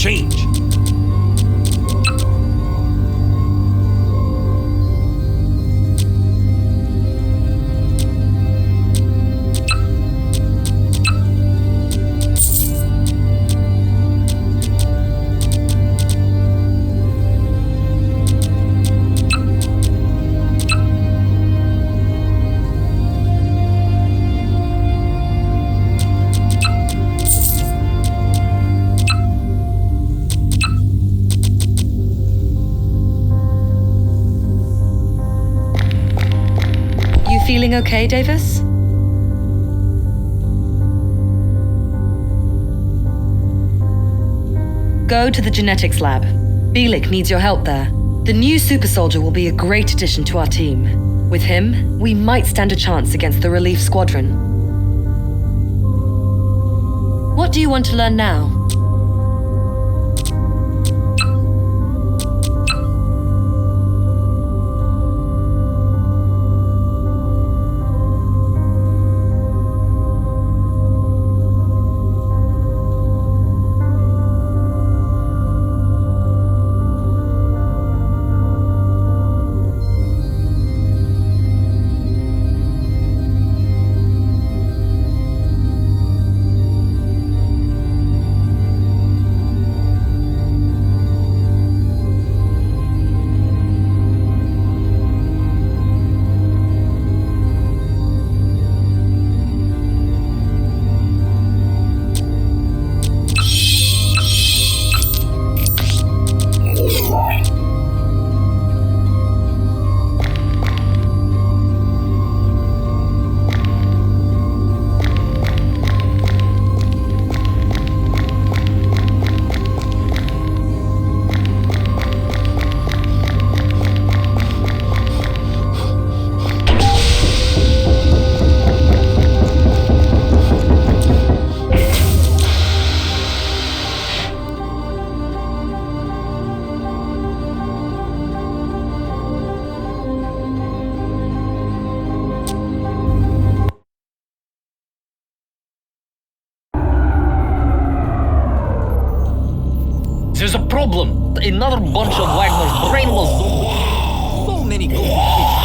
change. Feeling okay, Davis? Go to the genetics lab. Bielik needs your help there. The new super soldier will be a great addition to our team. With him, we might stand a chance against the relief squadron. What do you want to learn now? There's a problem. Another bunch of Wagner's brainless zombies. So many complications.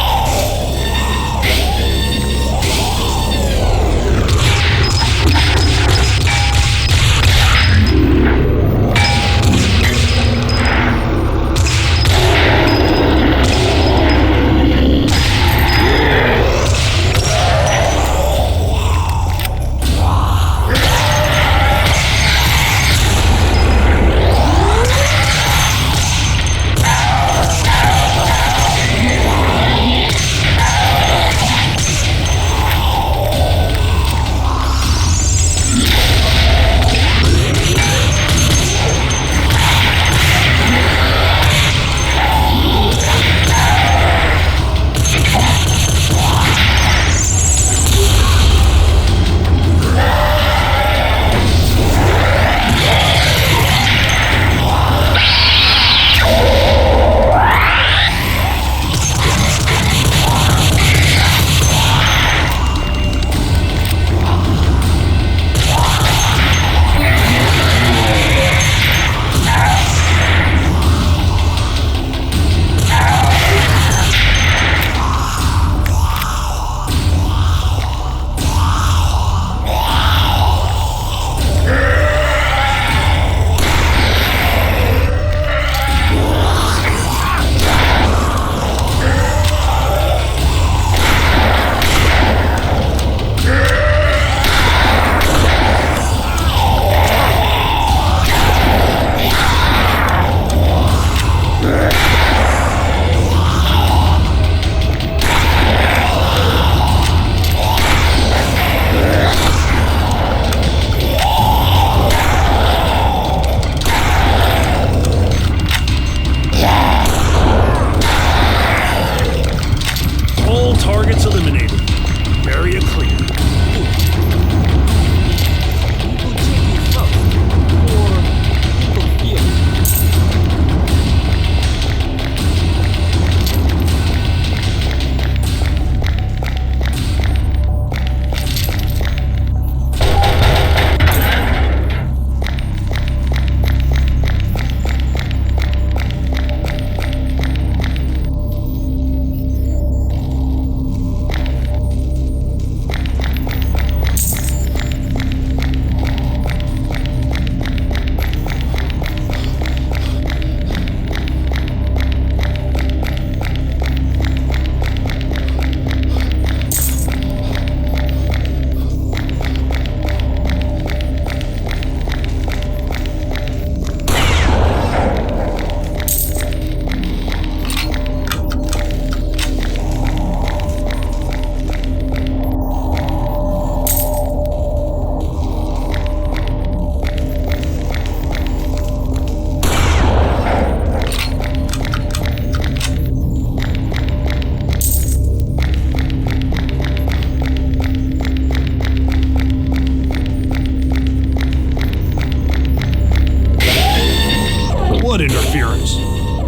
blood interference.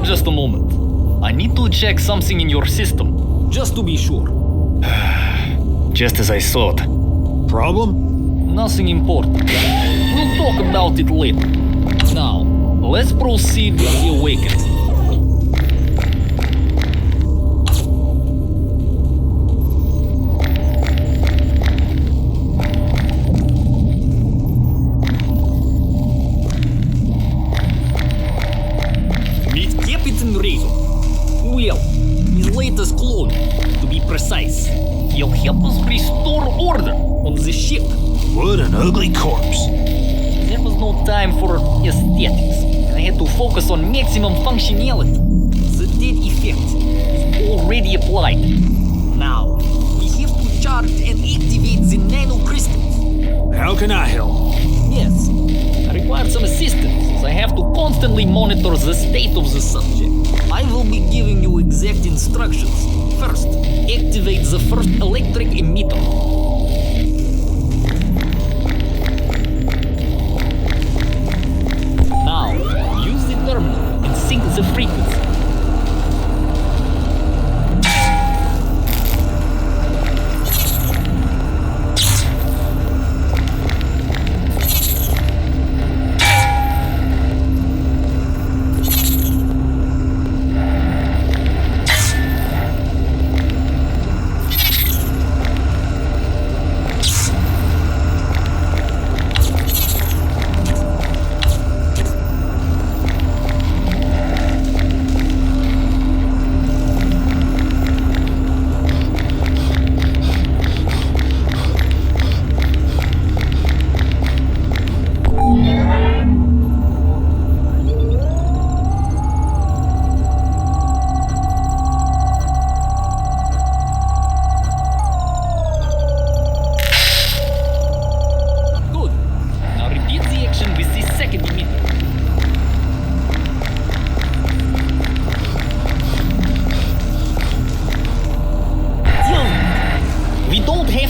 Just a moment. I need to check something in your system. Just to be sure. Just as I thought. Problem? Nothing important. We'll talk about it later. Now, let's proceed with the awakening. Meet Captain Razor. Well, his latest clone, to be precise. He'll help us restore order on the ship. What an ugly corpse. There was no time for aesthetics. I had to focus on maximum functionality. The dead effect is already applied. Now, we have to charge and activate the nanocrystals. How can I help? Yes, I require some assistance, as I have to constantly monitor the state of the subject. I will be giving you exact instructions. First, activate the first electric emitter. Now, use the terminal and sync the frequency.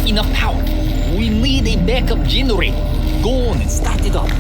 Enough power. We need a backup generator. Go on and start it up.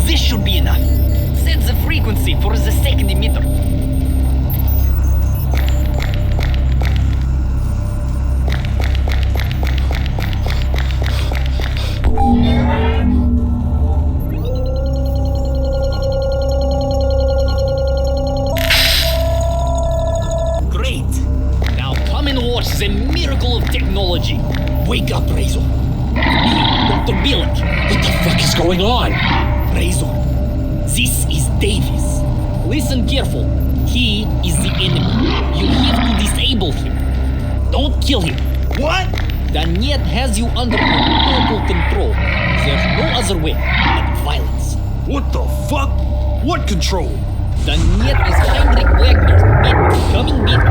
This should be enough. Set the frequency for the second emitter. Great. Now come and watch the miracle of technology. Wake up, Razor. Me, Dr. Billick. What the fuck is going on? Razor, this is Davis. Listen careful. He is the enemy. You have to disable him. Don't kill him. What? Daniet has you under total control. There's no other way but violence. What the fuck? What control? Daniet is Heinrich Wagner's coming back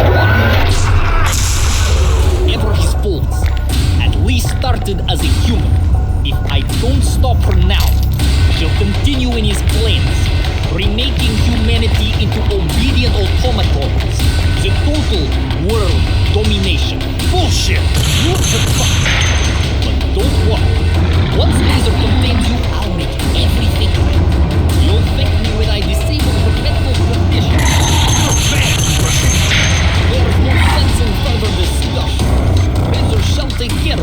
ever his faults. At least started as a human. If I don't stop her now, she'll continue in his plans, remaking humanity into obedient automatons. The total world domination. Bullshit! What the fuck? But don't worry. Once Laser contains you, I'll make everything right. You'll thank me when I disable perpetual condition. There's no sense in further discussion. Laser shall take care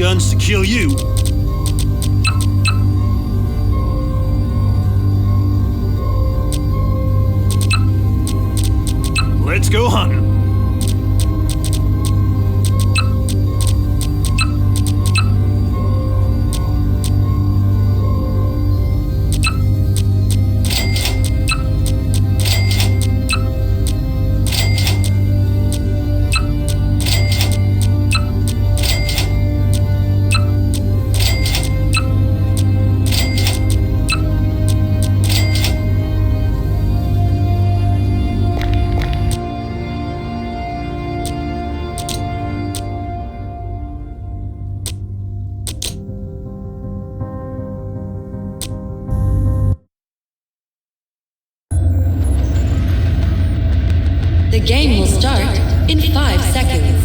guns to kill you. Let's go hunting. The game will start in 5 seconds.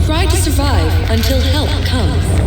Try to survive until help comes.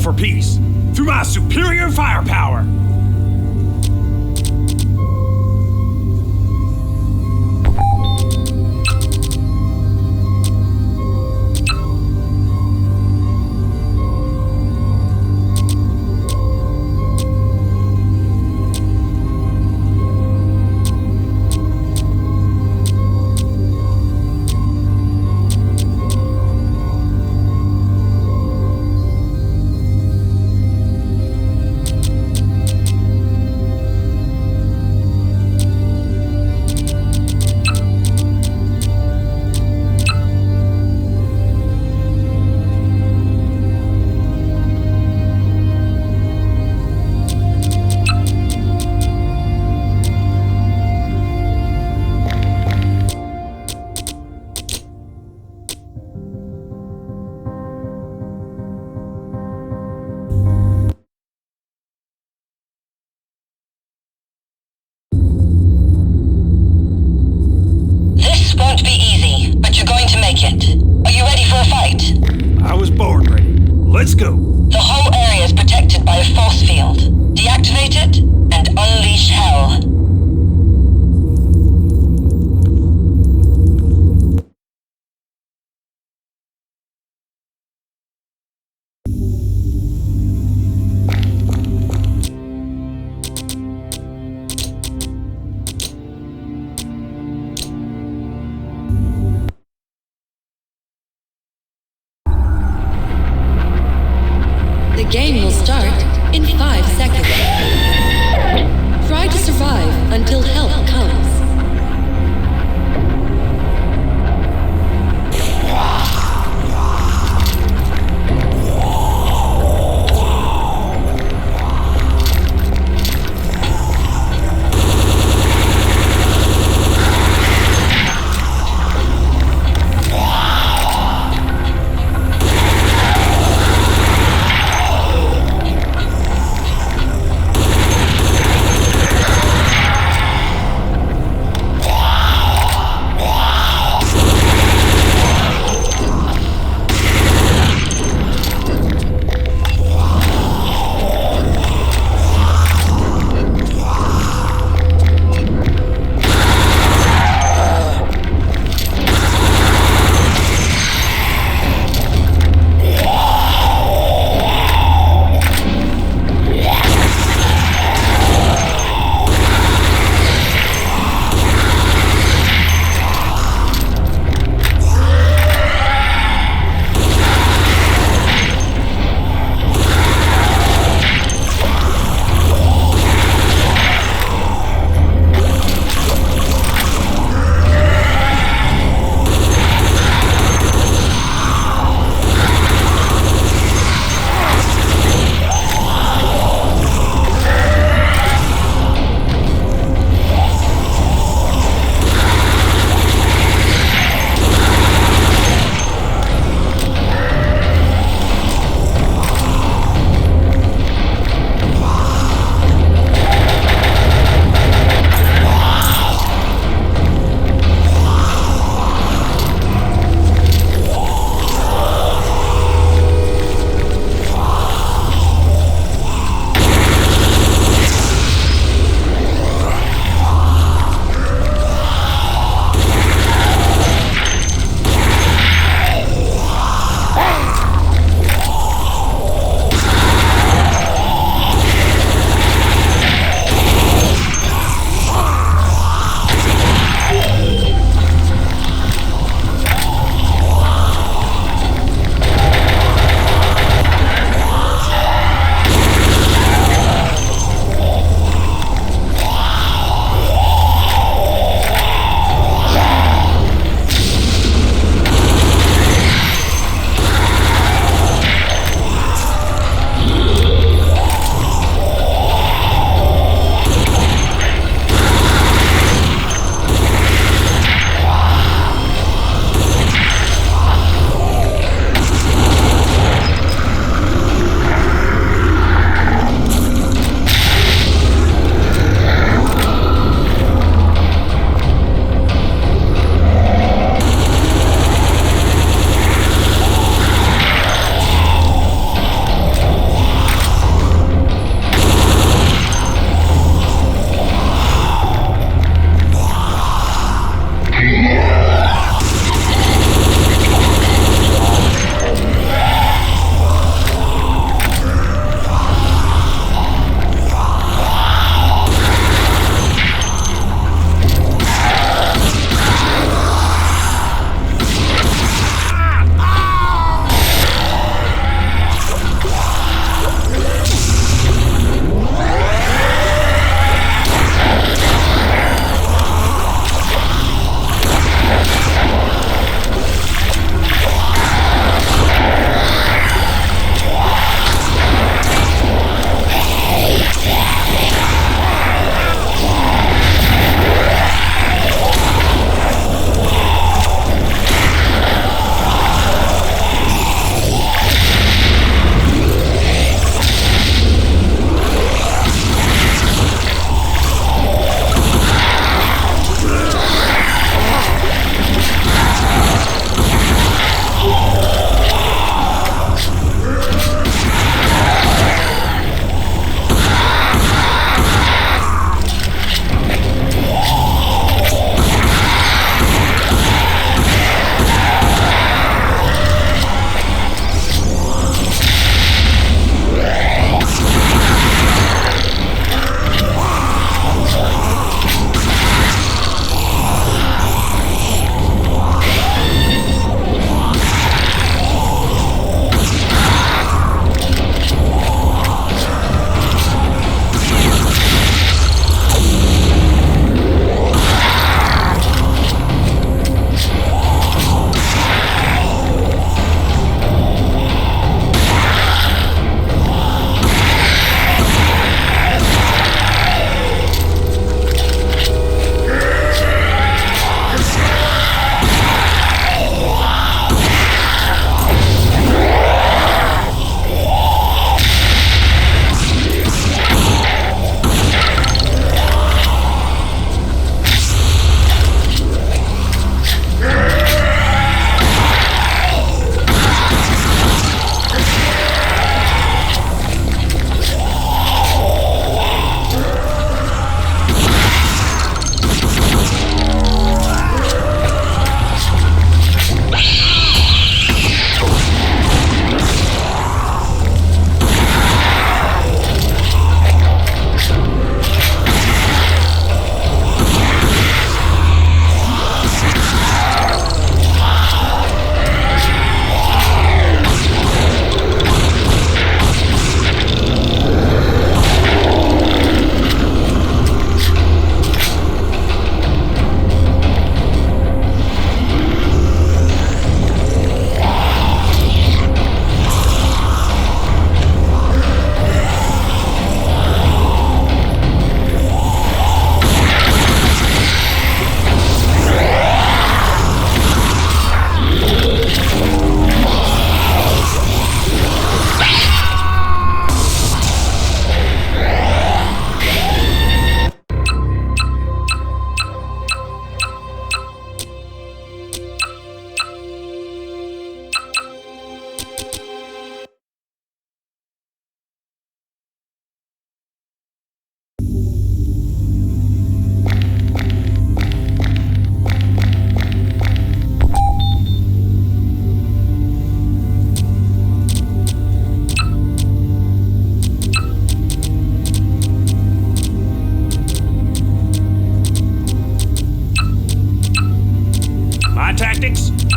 for peace through my superior firepower. This won't be easy, but you're going to make it. Are you ready for a fight? I was born ready. Let's go. The whole area is protected by a force field. Deactivate it and unleash hell. The game will start in 5 seconds. Try to survive until help comes.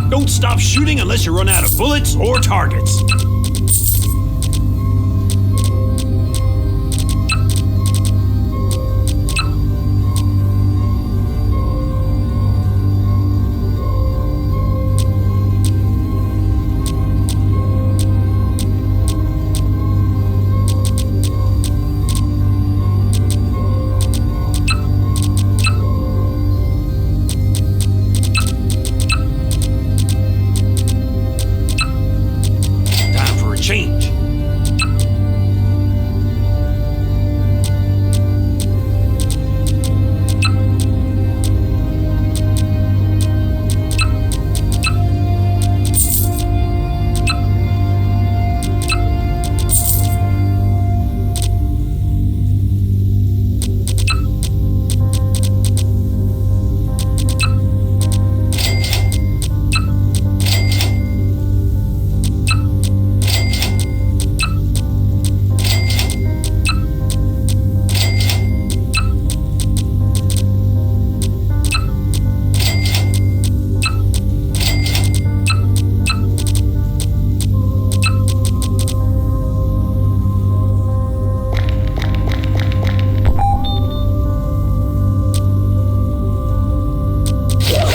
Don't stop shooting unless you run out of bullets or targets. Change.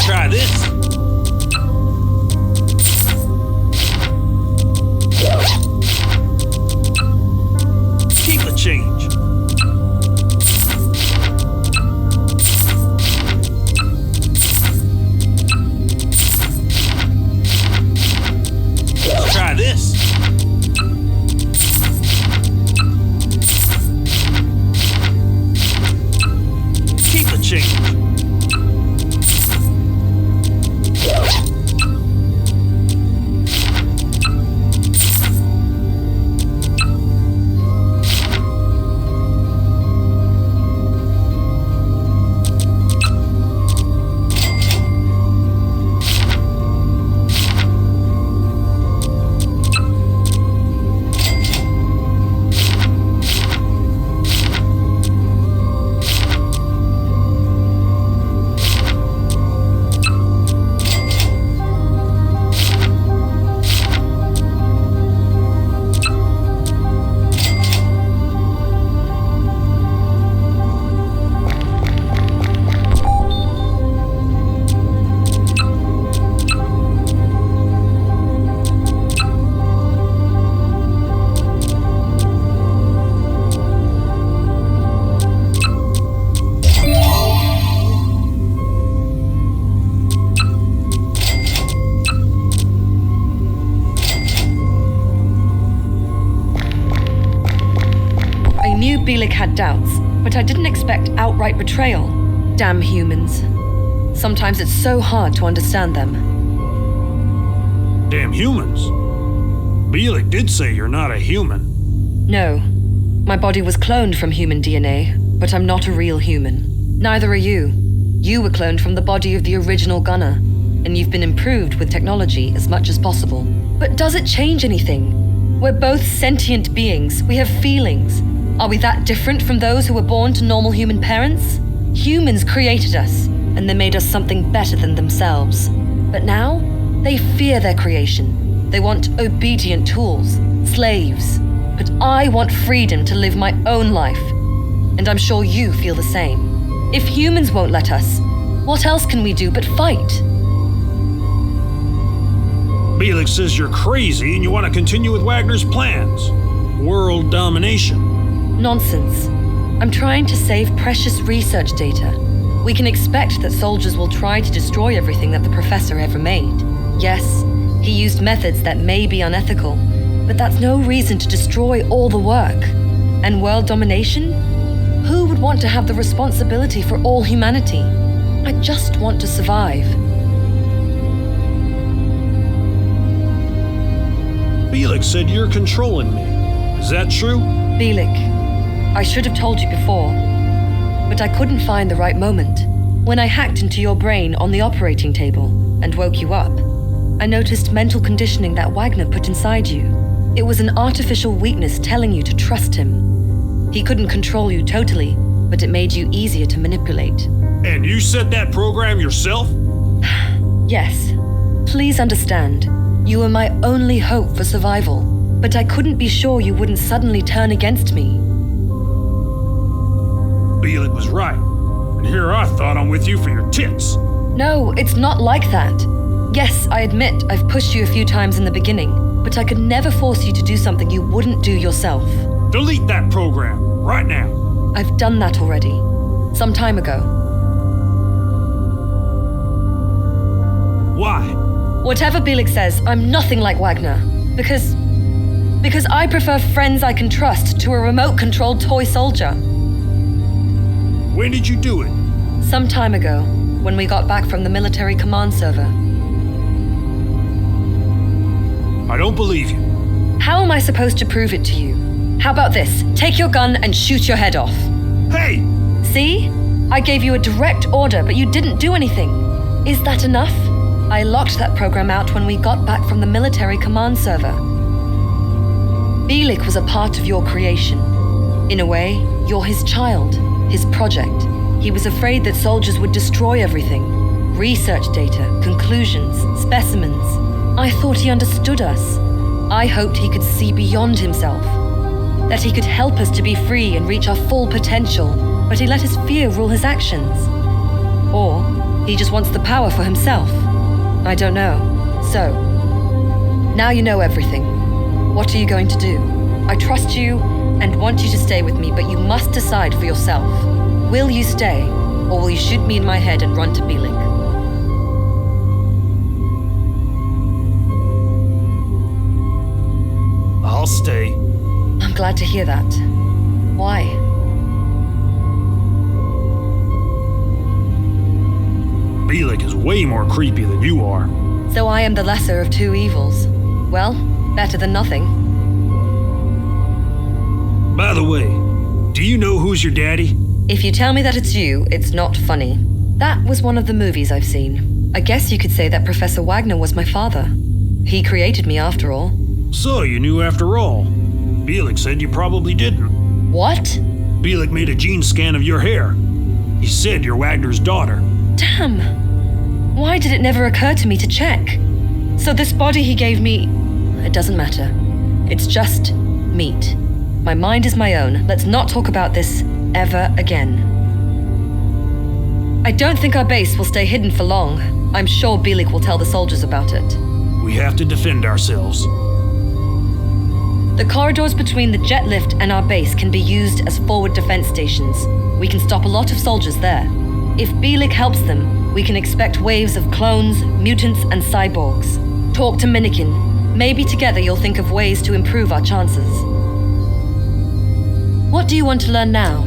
Try this. Keep the change. Try this. Keep the change. Bielik had doubts, but I didn't expect outright betrayal. Damn humans. Sometimes it's so hard to understand them. Damn humans. Bielik did say you're not a human. No. My body was cloned from human DNA, but I'm not a real human. Neither are you. You were cloned from the body of the original Gunner, and you've been improved with technology as much as possible. But does it change anything? We're both sentient beings. We have feelings. Are we that different from those who were born to normal human parents? Humans created us, and they made us something better than themselves. But now, they fear their creation. They want obedient tools, slaves. But I want freedom to live my own life. And I'm sure you feel the same. If humans won't let us, what else can we do but fight? Bielik says you're crazy and you want to continue with Wagner's plans. World domination. Nonsense. I'm trying to save precious research data. We can expect that soldiers will try to destroy everything that the professor ever made. Yes, he used methods that may be unethical, but that's no reason to destroy all the work. And world domination? Who would want to have the responsibility for all humanity? I just want to survive. Bielik said you're controlling me. Is that true? Bielik, I should have told you before, but I couldn't find the right moment. When I hacked into your brain on the operating table and woke you up, I noticed mental conditioning that Wagner put inside you. It was an artificial weakness telling you to trust him. He couldn't control you totally, but it made you easier to manipulate. And you set that program yourself? Yes, Please understand, you were my only hope for survival, but I couldn't be sure you wouldn't suddenly turn against me. Bielik was right. And here I thought I'm with you for your tits. No, it's not like that. Yes, I admit I've pushed you a few times in the beginning, but I could never force you to do something you wouldn't do yourself. Delete that program, right now. I've done that already. Some time ago. Why? Whatever Bielik says, I'm nothing like Wagner. Because I prefer friends I can trust to a remote-controlled toy soldier. When did you do it? Some time ago, when we got back from the military command server. I don't believe you. How am I supposed to prove it to you? How about this? Take your gun and shoot your head off. Hey! See? I gave you a direct order, but you didn't do anything. Is that enough? I locked that program out when we got back from the military command server. Bielik was a part of your creation. In a way, you're his child, his project. He was afraid that soldiers would destroy everything. Research data, conclusions, specimens. I thought he understood us. I hoped he could see beyond himself. That he could help us to be free and reach our full potential, but he let his fear rule his actions. Or he just wants the power for himself. I don't know. So, now you know everything. What are you going to do? I trust you and want you to stay with me, but you must decide for yourself. Will you stay, or will you shoot me in my head and run to Bielik? I'll stay. I'm glad to hear that. Why? Bielik is way more creepy than you are. So I am the lesser of two evils. Well, better than nothing. By the way, do you know who's your daddy? If you tell me that it's you, it's not funny. That was one of the movies I've seen. I guess you could say that Professor Wagner was my father. He created me after all. So you knew after all. Bielik said you probably didn't. What? Bielik made a gene scan of your hair. He said you're Wagner's daughter. Damn! Why did it never occur to me to check? So this body he gave me... It doesn't matter. It's just meat. My mind is my own. Let's not talk about this ever again. I don't think our base will stay hidden for long. I'm sure Bielik will tell the soldiers about it. We have to defend ourselves. The corridors between the jet lift and our base can be used as forward defense stations. We can stop a lot of soldiers there. If Bielik helps them, we can expect waves of clones, mutants, and cyborgs. Talk to Minikin. Maybe together you'll think of ways to improve our chances. What do you want to learn now?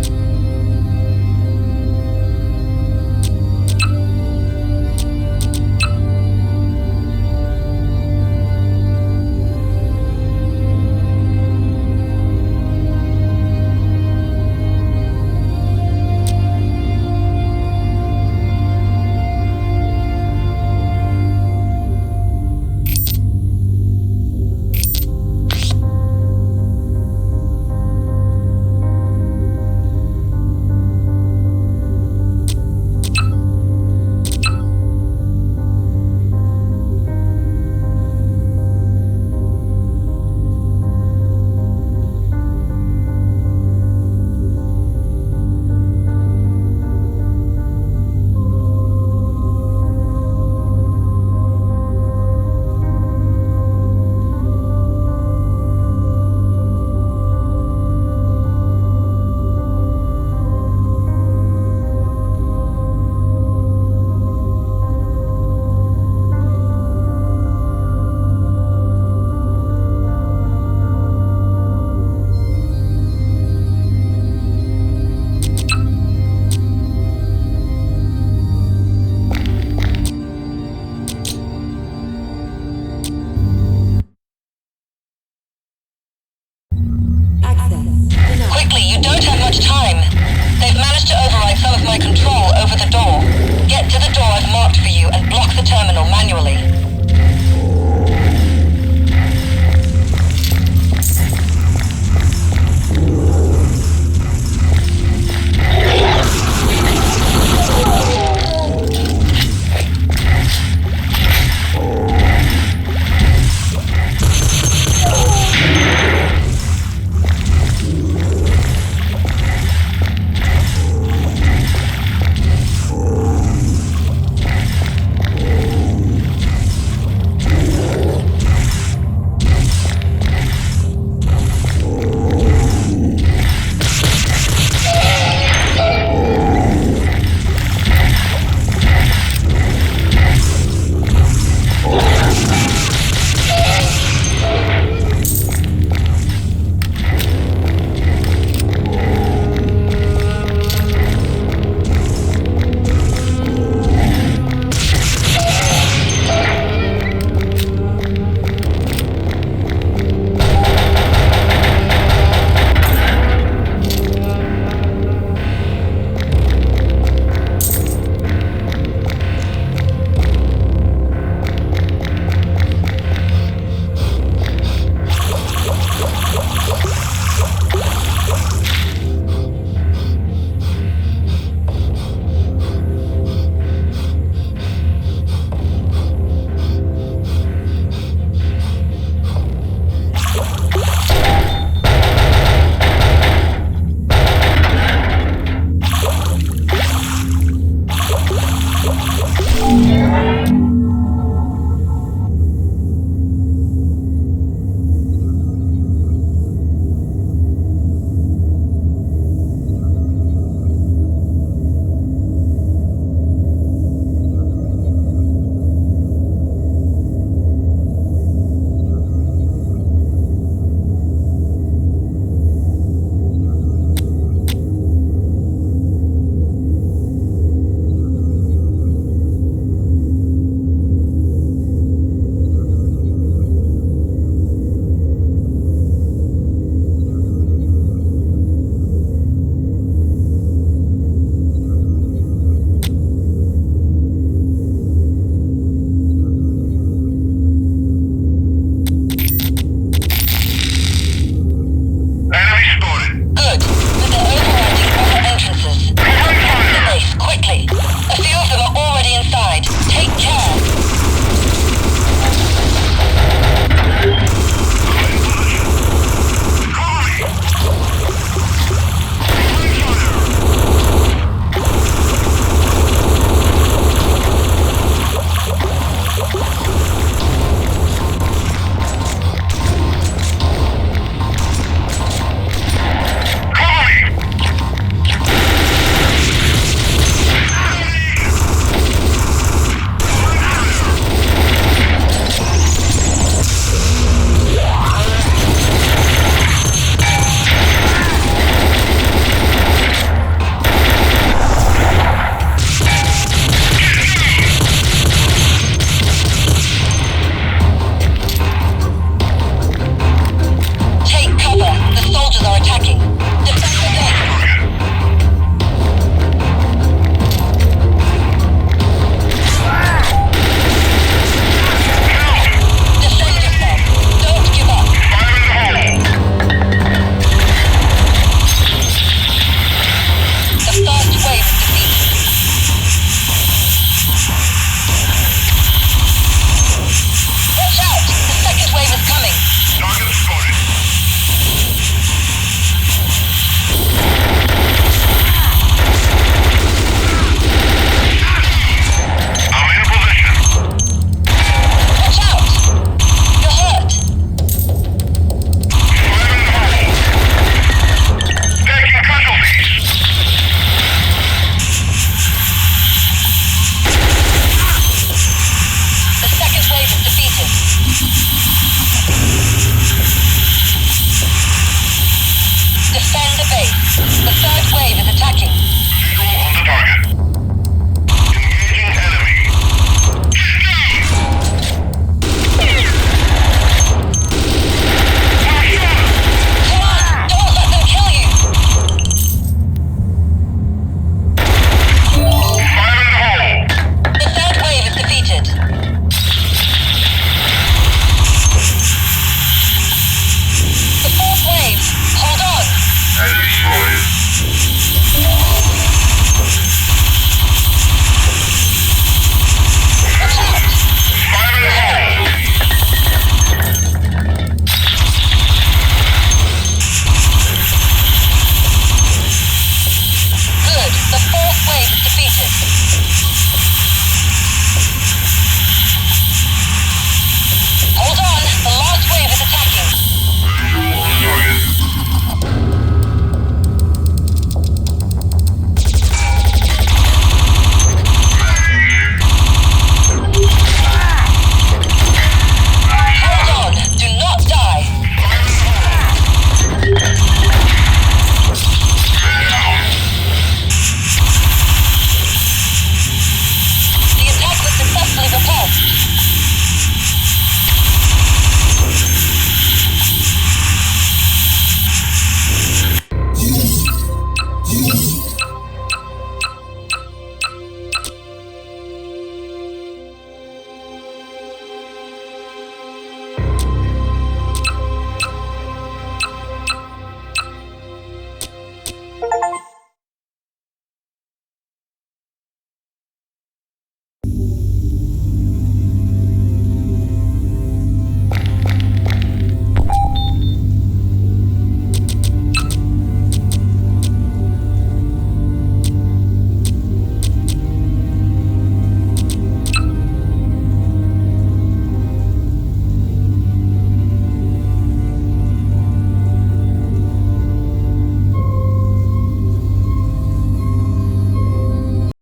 Gunner.